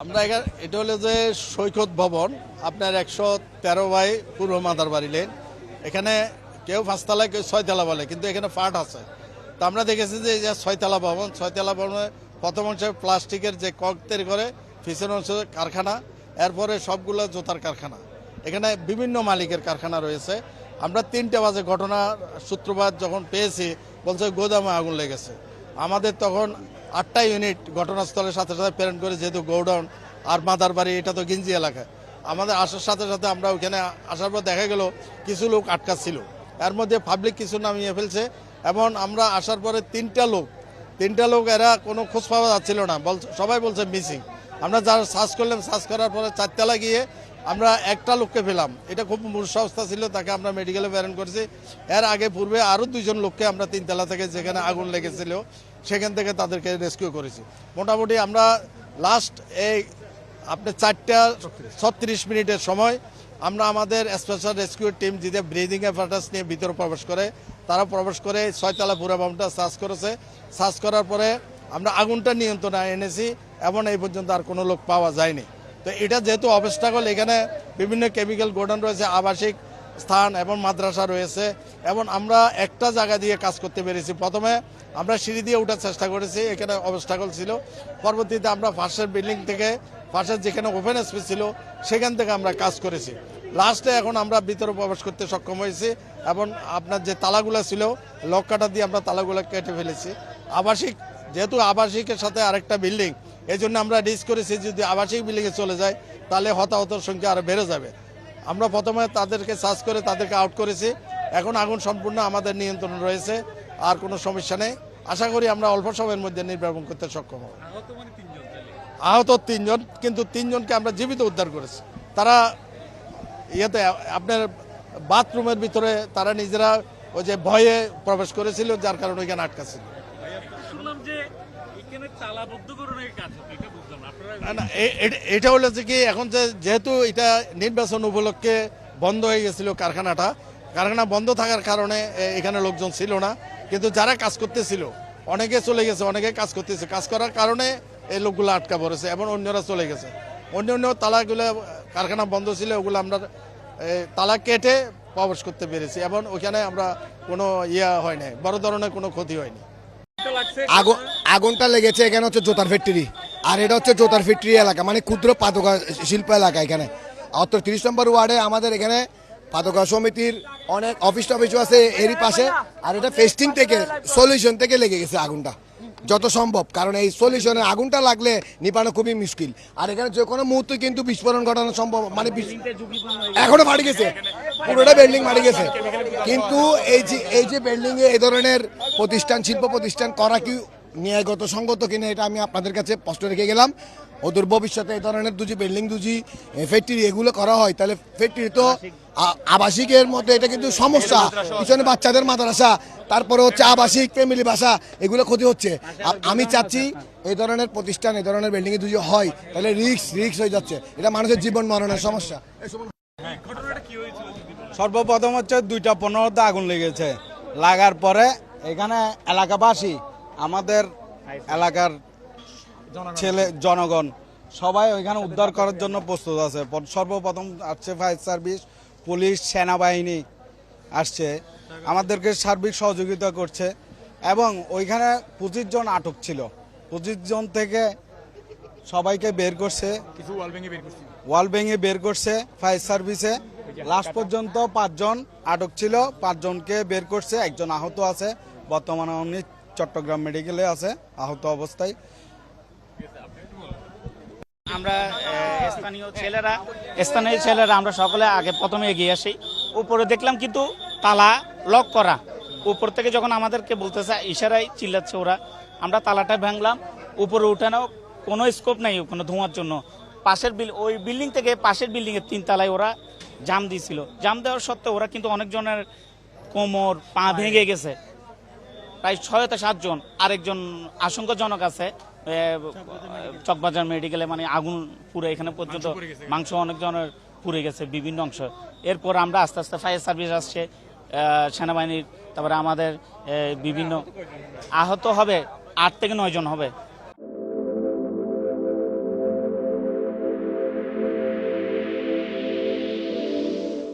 আমরা এটা হলো যে সৈকত ভবন আপনার 113 বাই পূর্ব মাদারবাড়ি লেন। এখানে কেউ 5 তলা কেউ 6 তলা বলে, কিন্তু এখানে পার্ট আছে। তো আমরা দেখেছি যে এই যে 6 তলা ভবন, 6 তলা ভবনে প্রথম অংশে প্লাস্টিকের যে কক তৈরি করে, পিছনের অংশ কারখানা, এরপরে সবগুলো জুতার কারখানা। এখানে বিভিন্ন মালিকের কারখানা রয়েছে। আমরা 3টে বাজে ঘটনা সূত্রপাত যখন পেয়েছি, বলছে গোদামে আগুন লেগেছে। আমাদের তখন 8টা ইউনিট ঘটনাস্থলের সাথে সাথে প্রেরণ করে, যেহেতু গোডাউন আর মাদারবাড়ি এটা তো গিঞ্জি এলাকায়। আমাদের আসার সাথে সাথে আমরা ওইখানে আসার পর দেখা গেল কিছু লোক আটকা ছিল, এর মধ্যে পাবলিক কিছু নামিয়ে ফেলছে। এবং আমরা আসার পরে তিনটা লোক এরা কোনো খোঁজ পাওয়া যাচ্ছিল না, সবাই বলছে মিসিং। আমরা যারা সার্চ করলাম, সার্চ করার পরে 4 তলা গিয়ে আমরা একটা লোককে পেলাম। এটা খুব মূর্ছ অবস্থা ছিল, তাকে আমরা মেডিকেলে প্রেরণ করেছি। এর আগে পূর্বে আরও 2জন লোককে আমরা 3 তলা থেকে, যেখানে আগুন লেগেছিল সেখান থেকে তাদেরকে রেস্কিউ করেছি। মোটামুটি আমরা লাস্ট এই আপনার 4টা 36 মিনিটের সময় আমরা আমাদের স্পেশাল রেস্কিউ টিম যেটা ব্রিদিং অ্যাপারেটাস নিয়ে ভিতরে প্রবেশ করে, তারা প্রবেশ করে 6 তলা পুরো ভবনটা সার্চ করেছে। সার্চ করার পরে আমরা আগুনটা নিয়ন্ত্রণে এনেছি এবং এই পর্যন্ত আর কোনো লোক পাওয়া যায়নি। তো এটা যেহেতু অবস্টাকল, এখানে বিভিন্ন কেমিক্যাল গোডাউন রয়েছে, আবাসিক স্থান এবং মাদ্রাসা রয়েছে, এবং আমরা একটা জায়গা দিয়ে কাজ করতে পেরেছি। প্রথমে আমরা সিঁড়ি দিয়ে ওঠার চেষ্টা করেছি, এখানে অবস্টাকল ছিল। পরবর্তীতে আমরা পাশের বিল্ডিং থেকে, পাশের যেখানে ওপেন স্পেস ছিল সেখান থেকে আমরা কাজ করেছি। লাস্টে এখন আমরা ভিতরে প্রবেশ করতে সক্ষম হয়েছি, এবং আপনার যে তালাগুলো ছিল লক কাটা দিয়ে আমরা তালাগুলো কেটে ফেলেছি। আবাসিক, যেহেতু আবাসিকের সাথে আরেকটা বিল্ডিং, এই জন্য আমরা রিস্ক করেছি যদি আবাসিক বিল্ডিংয়ে চলে যায় তাহলে হতাহতের সংখ্যা আরও বেড়ে যাবে। আমরা প্রথমে তাদেরকে সার্চ করে তাদেরকে আউট করেছি। এখন আগুন সম্পূর্ণ আমাদের নিয়ন্ত্রণ রয়েছে, আর কোনো সমস্যা নেই। আশা করি আমরা অল্প সময়ের মধ্যে নির্বাপন করতে সক্ষম হব। আহত 3জন, কিন্তু 3জনকে আমরা জীবিত উদ্ধার করেছি। তারা ইয়েতে আপনার বাথরুমের ভিতরে তারা নিজেরা ওই যে ভয়ে প্রবেশ করেছিল, যার কারণে ওইখানে আটকা ছিল। এটা হলো যে কি, এখন যেহেতু এটা নির্বাচন উপলক্ষে বন্ধ হয়ে গেছিল কারখানা বন্ধ থাকার কারণে এখানে লোকজন ছিল না, কিন্তু যারা কাজ করতেছিল অনেকে চলে গেছে, অনেকে কাজ করতেছে। কাজ করার কারণে এই লোকগুলো আটকা পড়েছে এবং অন্যরা চলে গেছে। অন্য তালাগুলো কারখানা বন্ধ ছিল, ওগুলো আমরা তালা কেটে প্রবেশ করতে পেরেছি, এবং ওইখানে আমরা কোনো হয় নাই, বড় ধরনের কোনো ক্ষতি হয়নি। আগুনটা লেগেছে এখানে হচ্ছে জোতার ফ্যাক্টরি, আর এটা হচ্ছে জোতার ফ্যাক্টরি এলাকা, মানে ক্ষুদ্র পাদকা শিল্প এলাকা। এখানে 30 নম্বর ওয়ার্ডে আমাদের এখানে পাদকা সমিতির অনেক অফিস টফিসও আছে এরই পাশে। আর এটা ফেস্টিং থেকে, সলিউশন থেকে লেগে গেছে আগুনটা যত সম্ভব, কারণ এই সলিউশনে আগুনটা লাগলে নিপানো খুবই মুশকিল। আর এখানে যে কোনো মুহূর্তে কিন্তু বিস্ফোরণ ঘটানো সম্ভব, মানে এখনো মারি গেছে, পুরোটা বিল্ডিং মারি গেছে। কিন্তু এই যে বিল্ডিং এ এই ধরনের প্রতিষ্ঠান, শিল্প প্রতিষ্ঠান করা কি ন্যায়গত সঙ্গত কিনা, এটা আমি আপনাদের কাছে প্রশ্ন রেখে গেলাম। ওদের ভবিষ্যতে এই ধরনের বিল্ডিং ফ্যাক্টরি এগুলো করা হয়, তাহলে ফ্যাক্টরি তো আবাসিকের মধ্যে এটা কিন্তু সমস্যা। পিছনে বাচ্চাদের মাদ্রাসা, তারপরে হচ্ছে আবাসিক ফ্যামিলি বাসা, এগুলো ক্ষতি হচ্ছে। আমি চাচ্ছি এই ধরনের প্রতিষ্ঠান, এই ধরনের বিল্ডিং এ যদি হয় তাহলে রিস্ক হয়ে যাচ্ছে, এটা মানুষের জীবন মরণের সমস্যা। সর্বপ্রথম হচ্ছে 2:15 আগুন লেগেছে। লাগার পরে এখানে এলাকাবাসী, আমাদের এলাকার জনগণ সবাই ওইখানে উদ্ধার করার জন্য প্রস্তুত আছে। সর্বপ্রথম আসছে ফায়ার সার্ভিস, পুলিশ, সেনাবাহিনী আসছে, আমাদেরকে সার্বিক সহযোগিতা করছে। এবং ওইখানে 25 জন আটক ছিল, 25 জন থেকে সবাইকে বের করছে, ওয়াল ভেঙে বের করছে ফায়ার সার্ভিসে। লাস্ট পর্যন্ত 5 জন আটক ছিল, 5 জনকে বের করছে। একজন আহত আছে, বর্তমানে উনি চট্টগ্রাম মেডিকেলে আছে আহত অবস্থায়। আমরা স্থানীয় ছেলেরা আমরা সকলে আগে প্রথমে এগিয়ে আসি। উপরে দেখলাম কিন্তু তালা লক করা। উপর থেকে যখন আমাদেরকে বলতেছে, ইশারায় চিল্লাচ্ছে ওরা, আমরা তালাটা ভাঙলাম। উপরে উঠানো কোনো স্কোপ নেই কোনো ধোঁয়ার জন্য। ওই বিল্ডিং থেকে পাশের বিল্ডিংয়ের 3 তলায় ওরা জাম দিয়েছিল। জাম দেওয়ার সত্ত্বেও ওরা কিন্তু অনেকজনের কোমর, পা ভেঙে গেছে, প্রায় 6-7 জন। আরেকজন আশঙ্কাজনক আছে চকবাজার মেডিকেলে, মানে আগুন পুরো এখানে পর্যন্ত, মাংস অনেকজনের পুড়ে গেছে বিভিন্ন অংশ। এরপর আমরা আস্তে আস্তে ফায়ার সার্ভিস আসছে, সেনাবাহিনীর, তারপরে আমাদের বিভিন্ন আহত হবে 8 থেকে 9 জন হবে।